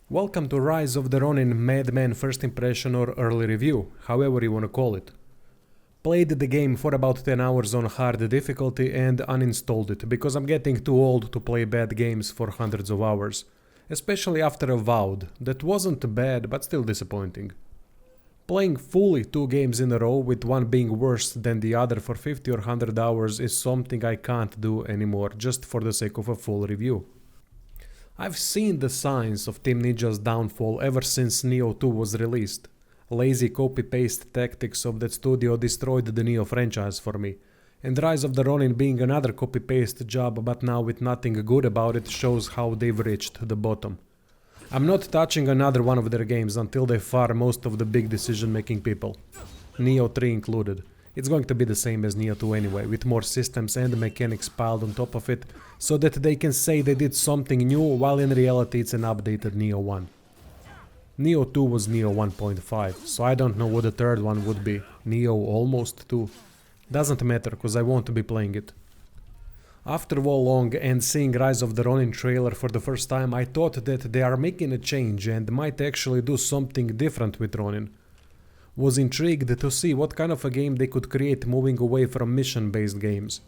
Welcome to Rise of the Ronin Mad Man first impression or early review, however you wanna call it. Played the game for about 10 hours on hard difficulty and uninstalled it, because I'm getting too old to play bad games for hundreds of hours. Especially after Avowed, that wasn't bad but still disappointing. Playing fully 2 games in a row with one being worse than the other for 50 or 100 hours is something I can't do anymore just for the sake of a full review. I've seen the signs of Team Ninja's downfall ever since Nioh 2 was released. Lazy copy-paste tactics of that studio destroyed the Nioh franchise for me, and Rise of the Ronin being another copy-paste job but now with nothing good about it shows how they've reached the bottom. I'm not touching another one of their games until they fire most of the big decision-making people, Nioh 3 included. It's going to be the same as Nioh 2 anyway, with more systems and mechanics piled on top of it, so that they can say they did something new while in reality it's an updated Nioh 1. Nioh 2 was Nioh 1.5, so I don't know what the third one would be. Nioh almost 2. Doesn't matter, cause I won't be playing it. After Wo Long and seeing Rise of the Ronin trailer for the first time, I thought that they are making a change and might actually do something different with Ronin. Was intrigued to see what kind of a game they could create moving away from mission-based games.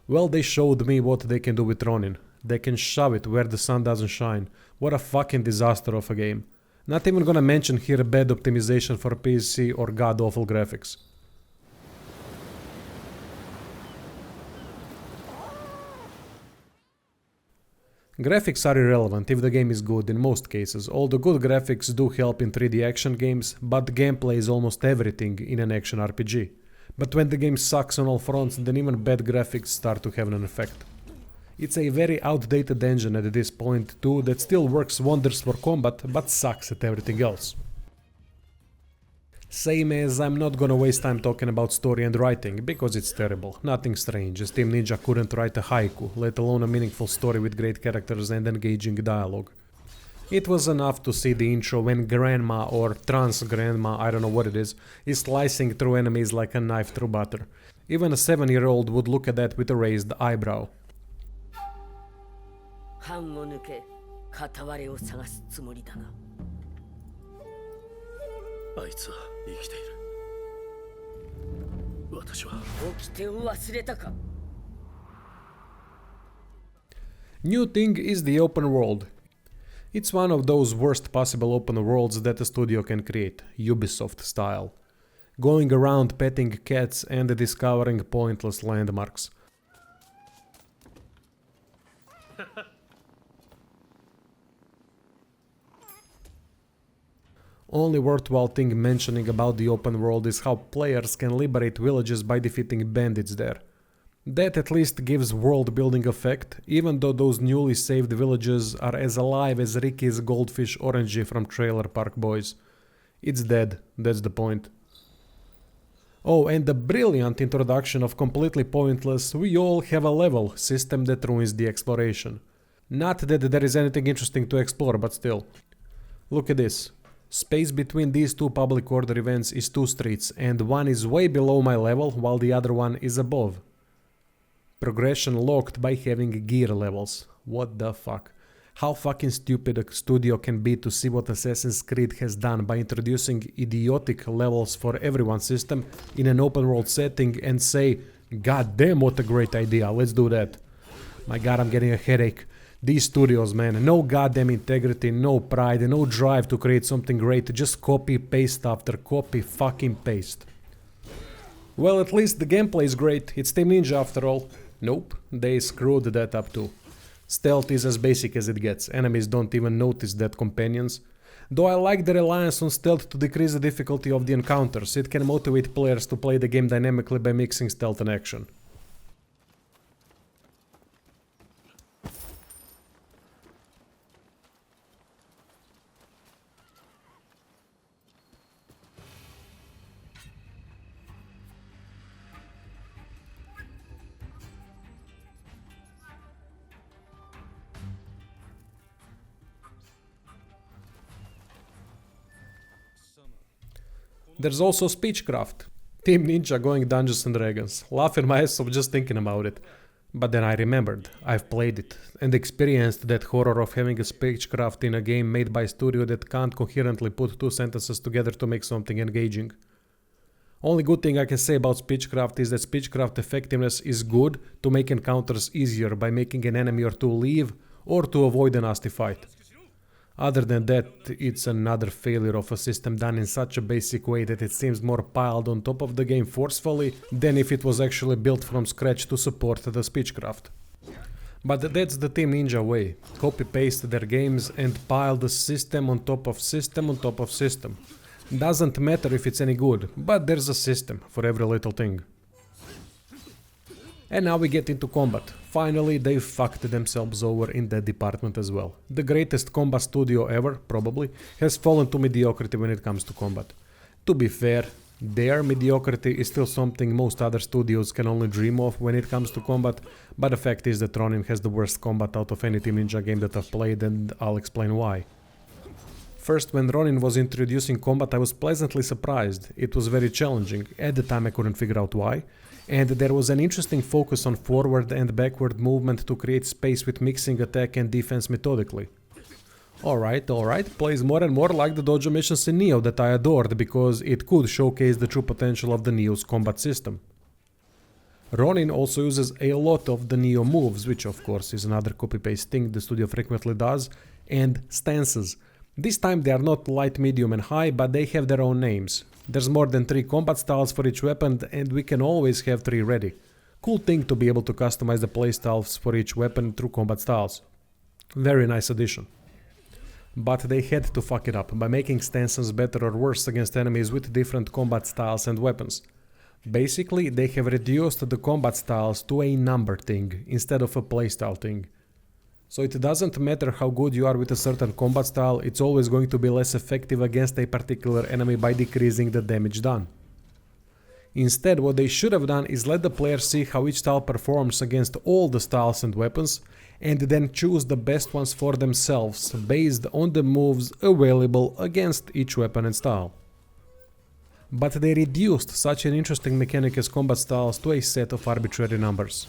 Well, they showed me what they can do with Ronin. They can shove it where the sun doesn't shine. What a fucking disaster of a game. Not even gonna mention here bad optimization for PC or god-awful graphics. Graphics are irrelevant if the game is good in most cases, although good graphics do help in 3D action games, but gameplay is almost everything in an action RPG. But when the game sucks on all fronts, then even bad graphics start to have an effect. It's a very outdated engine at this point too that still works wonders for combat, but sucks at everything else. Same as I'm not gonna waste time talking about story and writing, because it's terrible. Nothing strange, as Team Ninja couldn't write a haiku, let alone a meaningful story with great characters and engaging dialogue. It was enough to see the intro when Grandma or Trans Grandma, I don't know what it is slicing through enemies like a knife through butter. Even a 7-year-old would look at that with a raised eyebrow. New thing is the open world. It's one of those worst possible open worlds that a studio can create, Ubisoft style. Going around petting cats and discovering pointless landmarks. Only worthwhile thing mentioning about the open world is how players can liberate villages by defeating bandits there. That at least gives world building effect, even though those newly saved villages are as alive as Ricky's goldfish Orangey from Trailer Park Boys. It's dead, that's the point. Oh, and the brilliant introduction of completely pointless "we all have a level" system that ruins the exploration. Not that there is anything interesting to explore, but still. Look at this. Space between these 2 public order events is 2 streets, and one is way below my level while the other one is above. Progression locked by having gear levels. What the fuck? How fucking stupid a studio can be to see what Assassin's Creed has done by introducing idiotic levels for everyone's system in an open world setting and say, "God damn, what a great idea, let's do that." My god, I'm getting a headache. These studios, man, no goddamn integrity, no pride, no drive to create something great, just copy paste after copy fucking paste. Well, at least the gameplay is great, it's Team Ninja after all. Nope, they screwed that up too. Stealth is as basic as it gets, enemies don't even notice dead companions. Though I like the reliance on stealth to decrease the difficulty of the encounters, it can motivate players to play the game dynamically by mixing stealth and action. There's also Speechcraft. Team Ninja going Dungeons and Dragons. Laughing my ass off just thinking about it. But then I remembered, I've played it, and experienced that horror of having a speechcraft in a game made by a studio that can't coherently put two sentences together to make something engaging. Only good thing I can say about speechcraft is that speechcraft effectiveness is good to make encounters easier by making an enemy or two leave or to avoid a nasty fight. Other than that, it's another failure of a system done in such a basic way that it seems more piled on top of the game forcefully than if it was actually built from scratch to support the speechcraft. But that's the Team Ninja way. Copy-paste their games and pile the system on top of system on top of system. Doesn't matter if it's any good, but there's a system for every little thing. And now we get into combat. Finally, they fucked themselves over in that department as well. The greatest combat studio ever, probably, has fallen to mediocrity when it comes to combat. To be fair, their mediocrity is still something most other studios can only dream of when it comes to combat, but the fact is that Ronin has the worst combat out of any Team Ninja game that I've played, and I'll explain why. First, when Ronin was introducing combat, I was pleasantly surprised. It was very challenging. At the time I couldn't figure out why. And there was an interesting focus on forward and backward movement to create space with mixing attack and defense methodically. Alright, plays more and more like the dojo missions in Nioh that I adored because it could showcase the true potential of the Nioh's combat system. Ronin also uses a lot of the Nioh moves, which of course is another copy-paste thing the studio frequently does, and stances. This time they are not light, medium and high, but they have their own names. There's more than 3 combat styles for each weapon and we can always have 3 ready. Cool thing to be able to customize the playstyles for each weapon through combat styles. Very nice addition. But they had to fuck it up by making stances better or worse against enemies with different combat styles and weapons. Basically, they have reduced the combat styles to a number thing instead of a playstyle thing. So it doesn't matter how good you are with a certain combat style, it's always going to be less effective against a particular enemy by decreasing the damage done. Instead, what they should have done is let the player see how each style performs against all the styles and weapons, and then choose the best ones for themselves based on the moves available against each weapon and style. But they reduced such an interesting mechanic as combat styles to a set of arbitrary numbers.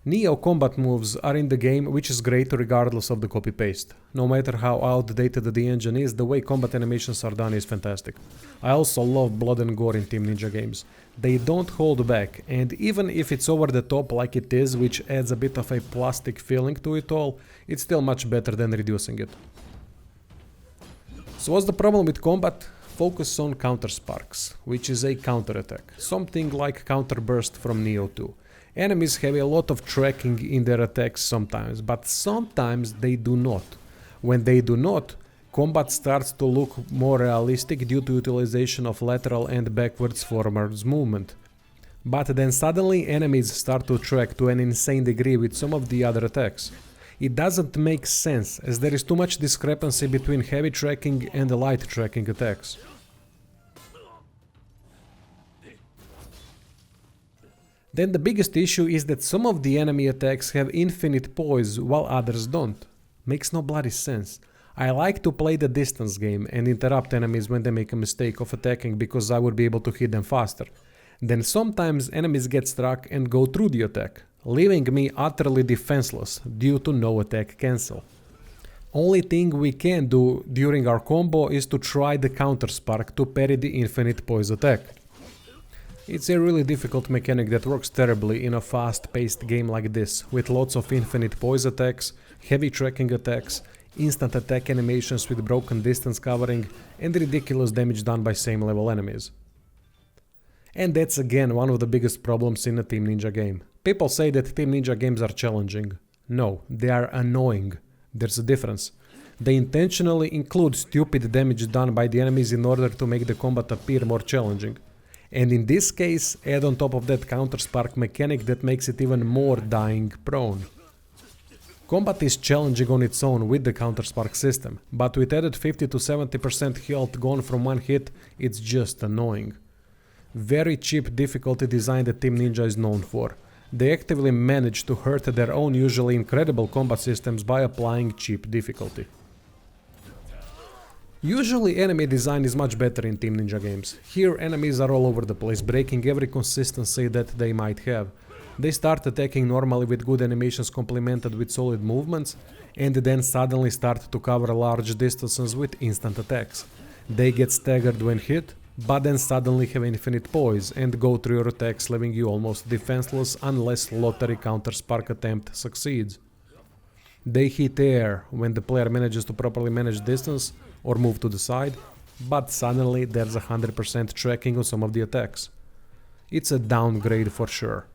Nioh combat moves are in the game, which is great regardless of the copy-paste. No matter how outdated the engine is, the way combat animations are done is fantastic. I also love blood and gore in Team Ninja games. They don't hold back, and even if it's over the top like it is, which adds a bit of a plastic feeling to it all, it's still much better than reducing it. So what's the problem with combat? Focus on counter sparks, which is a counter attack, something like counter burst from Nioh 2. Enemies have a lot of tracking in their attacks sometimes, but sometimes they do not. When they do not, combat starts to look more realistic due to utilization of lateral and backwards forwards movement. But then suddenly enemies start to track to an insane degree with some of the other attacks. It doesn't make sense as there is too much discrepancy between heavy tracking and light tracking attacks. Then the biggest issue is that some of the enemy attacks have infinite poise while others don't. Makes no bloody sense. I like to play the distance game and interrupt enemies when they make a mistake of attacking because I would be able to hit them faster. Then sometimes enemies get struck and go through the attack, leaving me utterly defenseless due to no attack cancel. Only thing we can do during our combo is to try the counter spark to parry the infinite poise attack. It's a really difficult mechanic that works terribly in a fast-paced game like this, with lots of infinite poise attacks, heavy tracking attacks, instant attack animations with broken distance covering, and ridiculous damage done by same level enemies. And that's again one of the biggest problems in a Team Ninja game. People say that Team Ninja games are challenging. No, they are annoying. There's a difference. They intentionally include stupid damage done by the enemies in order to make the combat appear more challenging. And in this case, add on top of that counter spark mechanic that makes it even more dying prone. Combat is challenging on its own with the counter spark system, but with added 50 to 70% health gone from one hit, it's just annoying. Very cheap difficulty design that Team Ninja is known for. They actively manage to hurt their own usually incredible combat systems by applying cheap difficulty. Usually enemy design is much better in Team Ninja games. Here enemies are all over the place, breaking every consistency that they might have. They start attacking normally with good animations complemented with solid movements, and then suddenly start to cover large distances with instant attacks. They get staggered when hit, but then suddenly have infinite poise and go through your attacks, leaving you almost defenseless unless lottery counter spark attempt succeeds. They hit air when the player manages to properly manage distance or move to the side, but suddenly there's 100% tracking on some of the attacks. It's a downgrade for sure.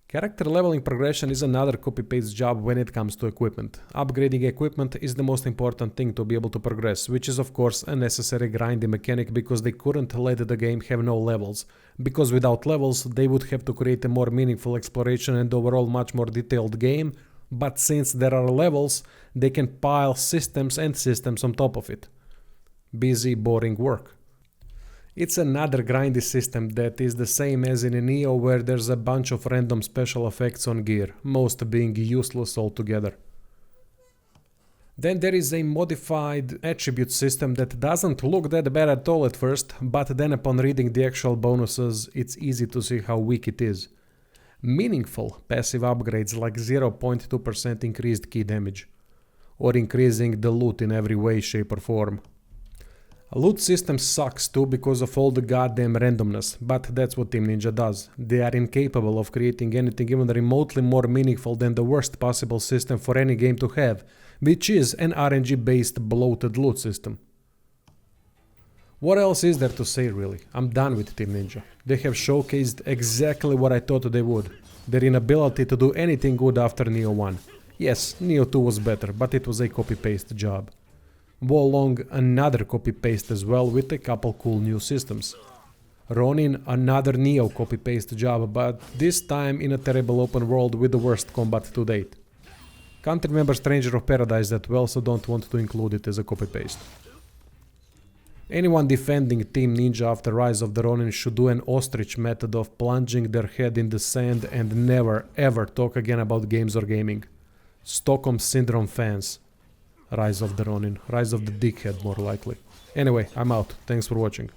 Character leveling progression is another copy-paste job when it comes to equipment. Upgrading equipment is the most important thing to be able to progress, which is of course a necessary grindy mechanic because they couldn't let the game have no levels. Because without levels they would have to create a more meaningful exploration and overall much more detailed game, but since there are levels, they can pile systems and systems on top of it. Busy, boring work. It's another grindy system that is the same as in Neo, where there's a bunch of random special effects on gear, most being useless altogether. Then there is a modified attribute system that doesn't look that bad at all at first, but then upon reading the actual bonuses, it's easy to see how weak it is. Meaningful passive upgrades like 0.2% increased key damage, or increasing the loot in every way, shape or form. Loot system sucks too because of all the goddamn randomness, but that's what Team Ninja does. They are incapable of creating anything even remotely more meaningful than the worst possible system for any game to have, which is an RNG based bloated loot system. What else is there to say really? I'm done with Team Ninja. They have showcased exactly what I thought they would. Their inability to do anything good after Neo 1. Yes, Neo 2 was better, but it was a copy-paste job. Wolong, another copy-paste as well with a couple cool new systems. Ronin, another Neo copy-paste job, but this time in a terrible open world with the worst combat to date. Can't remember Stranger of Paradise that well, so don't want to include it as a copy-paste. Anyone defending Team Ninja after Rise of the Ronin should do an ostrich method of plunging their head in the sand and never ever talk again about games or gaming. Stockholm Syndrome fans. Rise of the Ronin. Rise of the Dickhead, more likely. Anyway, I'm out. Thanks for watching.